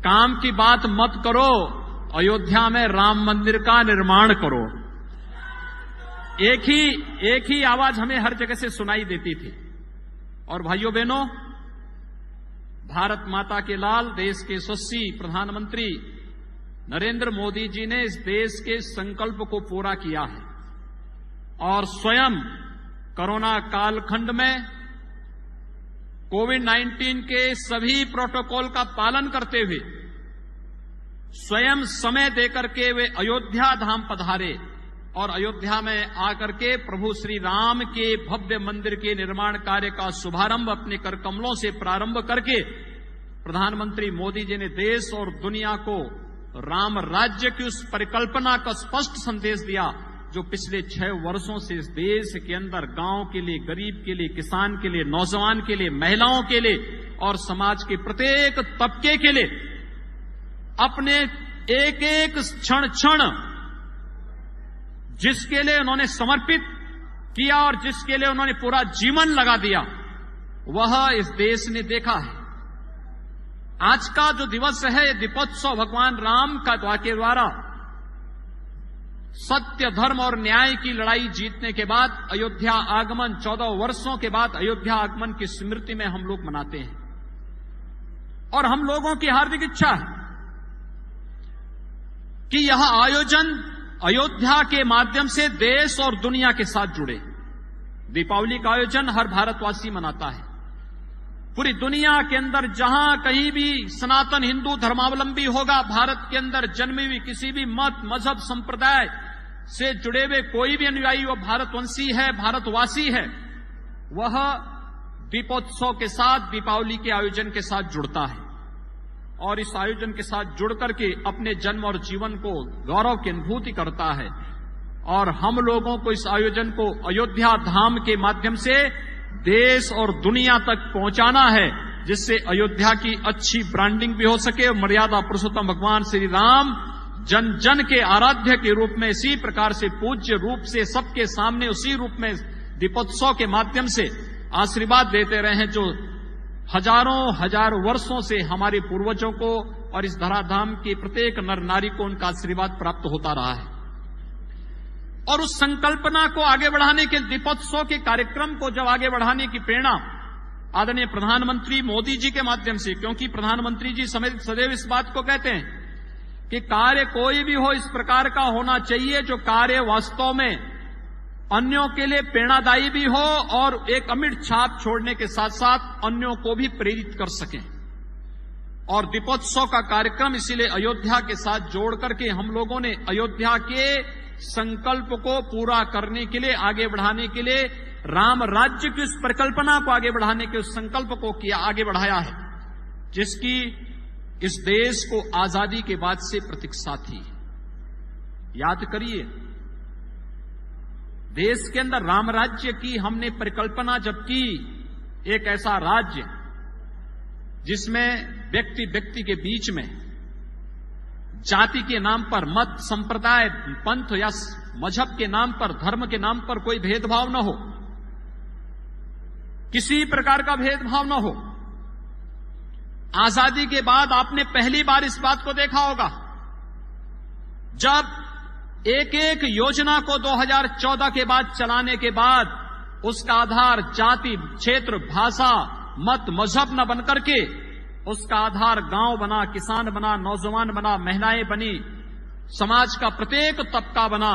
काम की बात मत करो, अयोध्या में राम मंदिर का निर्माण करो। एक ही आवाज हमें हर जगह से सुनाई देती थी। और भाइयों बहनों, भारत माता के लाल, देश के यशस्वी प्रधानमंत्री नरेंद्र मोदी जी ने इस देश के संकल्प को पूरा किया है और स्वयं कोरोना कालखंड में कोविड-19 के सभी प्रोटोकॉल का पालन करते हुए स्वयं समय देकर के वे अयोध्या धाम पधारे और अयोध्या में आकर के प्रभु श्री राम के भव्य मंदिर के निर्माण कार्य का शुभारंभ अपने कर कमलों से प्रारंभ करके प्रधानमंत्री मोदी जी ने देश और दुनिया को राम राज्य की उस परिकल्पना का स्पष्ट संदेश दिया जो पिछले 6 वर्षों से इस देश के अंदर गांव के लिए, गरीब के लिए, किसान के लिए, नौजवान के लिए, महिलाओं के लिए और समाज के प्रत्येक तबके के लिए अपने एक एक क्षण जिसके लिए उन्होंने समर्पित किया और जिसके लिए उन्होंने पूरा जीवन लगा दिया, वह इस देश ने देखा है। आज का जो दिवस है, दीपोत्सव भगवान राम का के द्वारा सत्य, धर्म और न्याय की लड़ाई जीतने के बाद अयोध्या आगमन, 14 वर्षों के बाद अयोध्या आगमन की स्मृति में हम लोग मनाते हैं। और हम लोगों की हार्दिक इच्छा है कि यह आयोजन अयोध्या के माध्यम से देश और दुनिया के साथ जुड़े। दीपावली का आयोजन हर भारतवासी मनाता है। पूरी दुनिया के अंदर जहां कहीं भी सनातन हिंदू धर्मावलंबी होगा, भारत के अंदर जन्मी हुई किसी भी मत, मजहब, संप्रदाय से जुड़े हुए कोई भी अनुयायी वो भारतवंशी है, भारतवासी है, वह दीपोत्सव के साथ, दीपावली के आयोजन के साथ जुड़ता है और इस आयोजन के साथ जुड़ करके अपने जन्म और जीवन को गौरव की अनुभूति करता है। और हम लोगों को इस आयोजन को अयोध्या धाम के माध्यम से देश और दुनिया तक पहुंचाना है, जिससे अयोध्या की अच्छी ब्रांडिंग भी हो सके और मर्यादा पुरुषोत्तम भगवान श्री राम जन जन के आराध्य के रूप में, इसी प्रकार से पूज्य रूप से सबके सामने उसी रूप में दीपोत्सव के माध्यम से आशीर्वाद देते रहे जो हजारों वर्षों से हमारे पूर्वजों को और इस धराधाम के प्रत्येक नर नारी को उनका आशीर्वाद प्राप्त होता रहा है। और उस संकल्पना को आगे बढ़ाने के, दीपोत्सव के कार्यक्रम को जब आगे बढ़ाने की प्रेरणा आदरणीय प्रधानमंत्री मोदी जी के माध्यम से, क्योंकि प्रधानमंत्री जी सदैव इस बात को कहते हैं कि कार्य कोई भी हो इस प्रकार का होना चाहिए जो कार्य वास्तव में अन्यों के लिए प्रेरणादायी भी हो और एक अमिट छाप छोड़ने के साथ साथ अन्यों को भी प्रेरित कर सके। और दीपोत्सव का कार्यक्रम इसीलिए अयोध्या के साथ जोड़ करके हम लोगों ने अयोध्या के संकल्प को पूरा करने के लिए, आगे बढ़ाने के लिए, राम राज्य की उस परिकल्पना को आगे बढ़ाने के उस संकल्प को किया, आगे बढ़ाया है, जिसकी इस देश को आजादी के बाद से प्रतीक्षा थी। याद करिए, देश के अंदर राम राज्य की हमने परिकल्पना जब की, एक ऐसा राज्य जिसमें व्यक्ति के बीच में जाति के नाम पर, मत, संप्रदाय, पंथ या मजहब के नाम पर, धर्म के नाम पर कोई भेदभाव न हो, किसी प्रकार का भेदभाव न हो। आजादी के बाद आपने पहली बार इस बात को देखा होगा जब एक एक योजना को 2014 के बाद चलाने के बाद उसका आधार जाति, क्षेत्र, भाषा, मत, मजहब न बनकर के उसका आधार गांव बना, किसान बना, नौजवान बना, महिलाएं बनी, समाज का प्रत्येक तबका बना।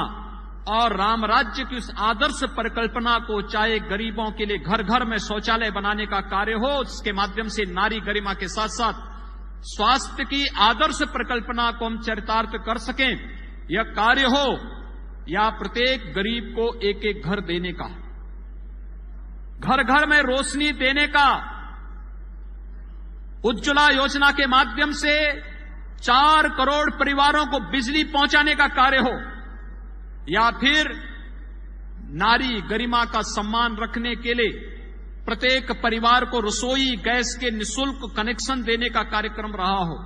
और राम राज्य की उस आदर्श परिकल्पना को, चाहे गरीबों के लिए घर घर में शौचालय बनाने का कार्य हो, उसके माध्यम से नारी गरिमा के साथ साथ स्वास्थ्य की आदर्श परिकल्पना को हम चरितार्थ कर सकें, यह कार्य हो, या प्रत्येक गरीब को एक एक घर देने का, घर घर में रोशनी देने का, उज्ज्वला योजना के माध्यम से 4 करोड़ परिवारों को बिजली पहुंचाने का कार्य हो, या फिर नारी गरिमा का सम्मान रखने के लिए प्रत्येक परिवार को रसोई गैस के निःशुल्क कनेक्शन देने का कार्यक्रम रहा हो,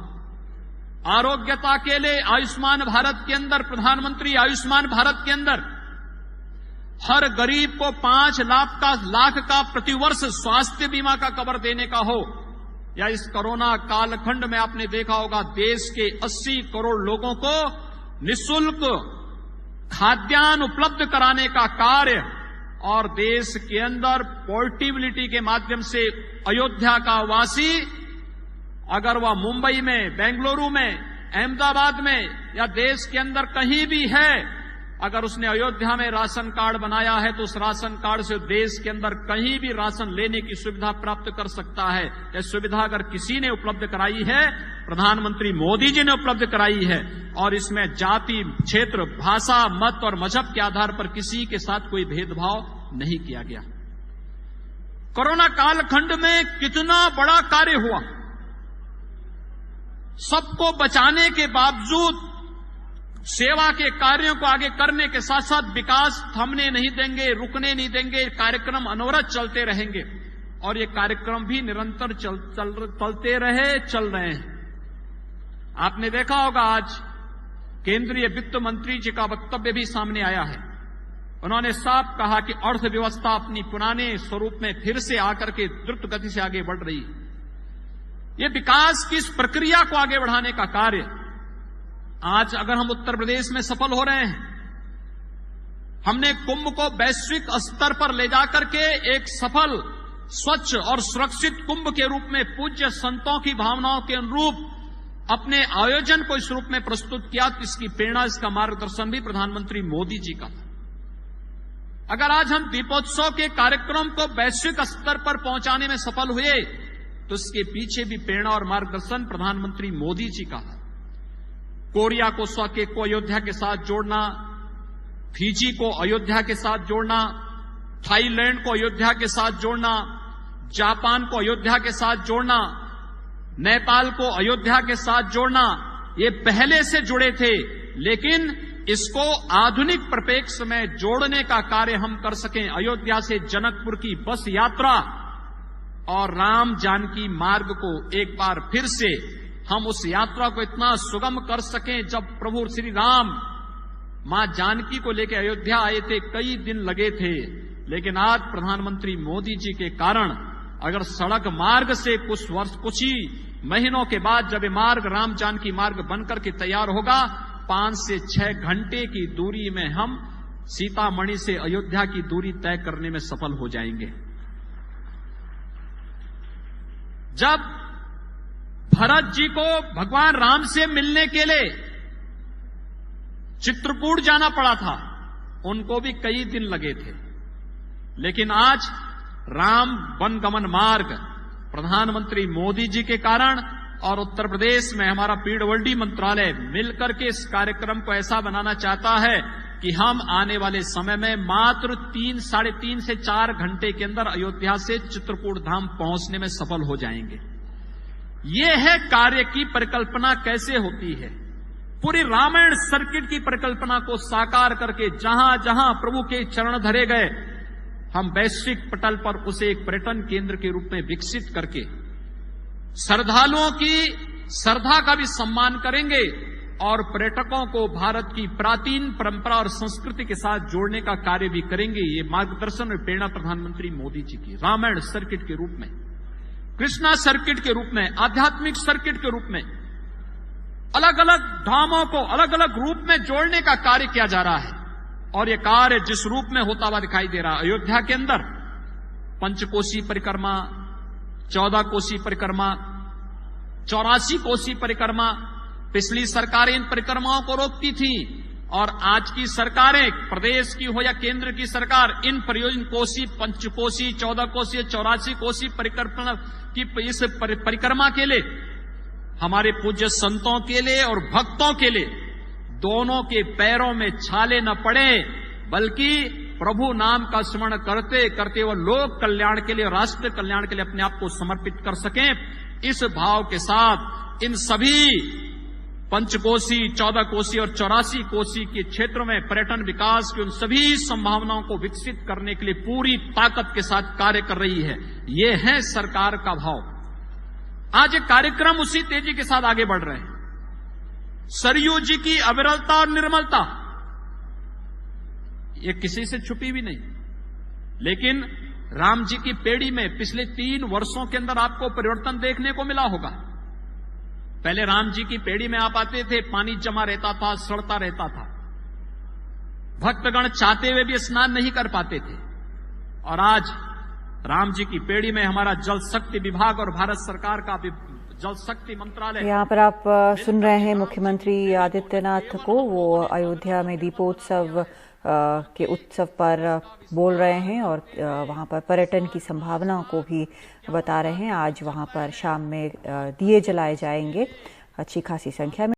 आरोग्यता के लिए आयुष्मान भारत के अंदर, प्रधानमंत्री आयुष्मान भारत के अंदर हर गरीब को 5 लाख का प्रतिवर्ष स्वास्थ्य बीमा का कवर देने का हो, या इस कोरोना कालखंड में आपने देखा होगा देश के 80 करोड़ लोगों को निःशुल्क खाद्यान्न उपलब्ध कराने का कार्य और देश के अंदर पोर्टेबिलिटी के माध्यम से अयोध्या का वासी अगर वह मुंबई में, बेंगलुरु में, अहमदाबाद में या देश के अंदर कहीं भी है, अगर उसने अयोध्या में राशन कार्ड बनाया है तो उस राशन कार्ड से देश के अंदर कहीं भी राशन लेने की सुविधा प्राप्त कर सकता है। यह सुविधा अगर किसी ने उपलब्ध कराई है, प्रधानमंत्री मोदी जी ने उपलब्ध कराई है और इसमें जाति, क्षेत्र, भाषा, मत और मजहब के आधार पर किसी के साथ कोई भेदभाव नहीं किया गया। कोरोना कालखंड में कितना बड़ा कार्य हुआ, सबको बचाने के बावजूद सेवा के कार्यों को आगे करने के साथ साथ विकास थमने नहीं देंगे, रुकने नहीं देंगे, कार्यक्रम अनवरत चलते रहेंगे और ये कार्यक्रम भी निरंतर चलते चल रहे हैं। आपने देखा होगा आज केंद्रीय वित्त मंत्री जी का वक्तव्य भी सामने आया है। उन्होंने साफ कहा कि अर्थव्यवस्था अपनी पुराने स्वरूप में फिर से आकर के द्रुत गति से आगे बढ़ रही है। ये विकास की इस प्रक्रिया को आगे बढ़ाने का कार्य आज अगर हम उत्तर प्रदेश में सफल हो रहे हैं, हमने कुंभ को वैश्विक स्तर पर ले जाकर के एक सफल, स्वच्छ और सुरक्षित कुंभ के रूप में पूज्य संतों की भावनाओं के अनुरूप अपने आयोजन को इस रूप में प्रस्तुत किया, तो इसकी प्रेरणा, इसका मार्गदर्शन भी प्रधानमंत्री मोदी जी का था। अगर आज हम दीपोत्सव के कार्यक्रम को वैश्विक स्तर पर पहुंचाने में सफल हुए तो इसके पीछे भी प्रेरणा और मार्गदर्शन प्रधानमंत्री मोदी जी का था। कोरिया को स्वके को अयोध्या के साथ जोड़ना, फिजी को अयोध्या के साथ जोड़ना, थाईलैंड को अयोध्या के साथ जोड़ना, जापान को अयोध्या के साथ जोड़ना, नेपाल को अयोध्या के साथ जोड़ना, ये पहले से जुड़े थे, लेकिन इसको आधुनिक परिप्रेक्ष्य में जोड़ने का कार्य हम कर सकें। अयोध्या से जनकपुर की बस यात्रा और राम जानकी मार्ग को एक बार फिर से हम उस यात्रा को इतना सुगम कर सकें। जब प्रभु श्री राम मां जानकी को लेकर अयोध्या आए थे, कई दिन लगे थे, लेकिन आज प्रधानमंत्री मोदी जी के कारण अगर सड़क मार्ग से कुछ ही महीनों के बाद जब ये मार्ग राम जानकी मार्ग बनकर के तैयार होगा, 5 से 6 घंटे की दूरी में हम सीतामढ़ी से अयोध्या की दूरी तय करने में सफल हो जाएंगे। जब भरत जी को भगवान राम से मिलने के लिए चित्रकूट जाना पड़ा था, उनको भी कई दिन लगे थे, लेकिन आज राम वनगमन मार्ग प्रधानमंत्री मोदी जी के कारण और उत्तर प्रदेश में हमारा पीडब्ल्यूडी मंत्रालय मिलकर के इस कार्यक्रम को ऐसा बनाना चाहता है कि हम आने वाले समय में मात्र 3-3.5 से 4 घंटे के अंदर अयोध्या से चित्रकूट धाम पहुंचने में सफल हो जाएंगे। ये है कार्य की परिकल्पना कैसे होती है। पूरी रामायण सर्किट की परिकल्पना को साकार करके जहां जहां प्रभु के चरण धरे गए, हम वैश्विक पटल पर उसे एक पर्यटन केंद्र के रूप में विकसित करके श्रद्धालुओं की श्रद्धा का भी सम्मान करेंगे और पर्यटकों को भारत की प्राचीन परंपरा और संस्कृति के साथ जोड़ने का कार्य भी करेंगे। ये मार्गदर्शन और प्रेरणा प्रधानमंत्री मोदी जी की रामायण सर्किट के रूप में, कृष्णा सर्किट के रूप में, आध्यात्मिक सर्किट के रूप में अलग अलग धामों को अलग अलग रूप में जोड़ने का कार्य किया जा रहा है। और यह कार्य जिस रूप में होता हुआ दिखाई दे रहा है, अयोध्या के अंदर पंचकोसी परिक्रमा, 14 कोसी परिक्रमा, 84 कोसी परिक्रमा, पिछली सरकारें इन परिक्रमाओं को रोकती थी और आज की सरकारें, प्रदेश की हो या केंद्र की सरकार, इन परियोजना कोसी, पंचकोसी, 14 कोसी, 84 कोसी परिक्रमा की इस परिक्रमा के लिए हमारे पूज्य संतों के लिए और भक्तों के लिए दोनों के पैरों में छाले न पड़े, बल्कि प्रभु नाम का स्मरण करते करते वो लोक कल्याण के लिए, राष्ट्र कल्याण के लिए अपने आप को समर्पित कर सकें। इस भाव के साथ इन सभी पंचकोसी, 14 कोसी और 84 कोसी के क्षेत्रों में पर्यटन विकास की उन सभी संभावनाओं को विकसित करने के लिए पूरी ताकत के साथ कार्य कर रही है। ये है सरकार का भाव। आज ये कार्यक्रम उसी तेजी के साथ आगे बढ़ रहे हैं। सरयू जी की अविरलता और निर्मलता ये किसी से छुपी भी नहीं, लेकिन राम जी की पेड़ी में पिछले 3 वर्षों के अंदर आपको परिवर्तन देखने को मिला होगा। पहले राम जी की पेड़ी में आप आते थे, पानी जमा रहता था, सड़ता रहता था, भक्तगण चाहते हुए भी स्नान नहीं कर पाते थे। और आज राम जी की पेड़ी में हमारा जल शक्ति विभाग और भारत सरकार का जल शक्ति मंत्रालय। यहाँ पर आप सुन रहे हैं मुख्यमंत्री आदित्यनाथ को, वो अयोध्या में दीपोत्सव के उत्सव पर बोल रहे हैं और वहाँ पर पर्यटन की संभावना को भी बता रहे हैं। आज वहाँ पर शाम में दिए जलाए जाएंगे अच्छी खासी संख्या में।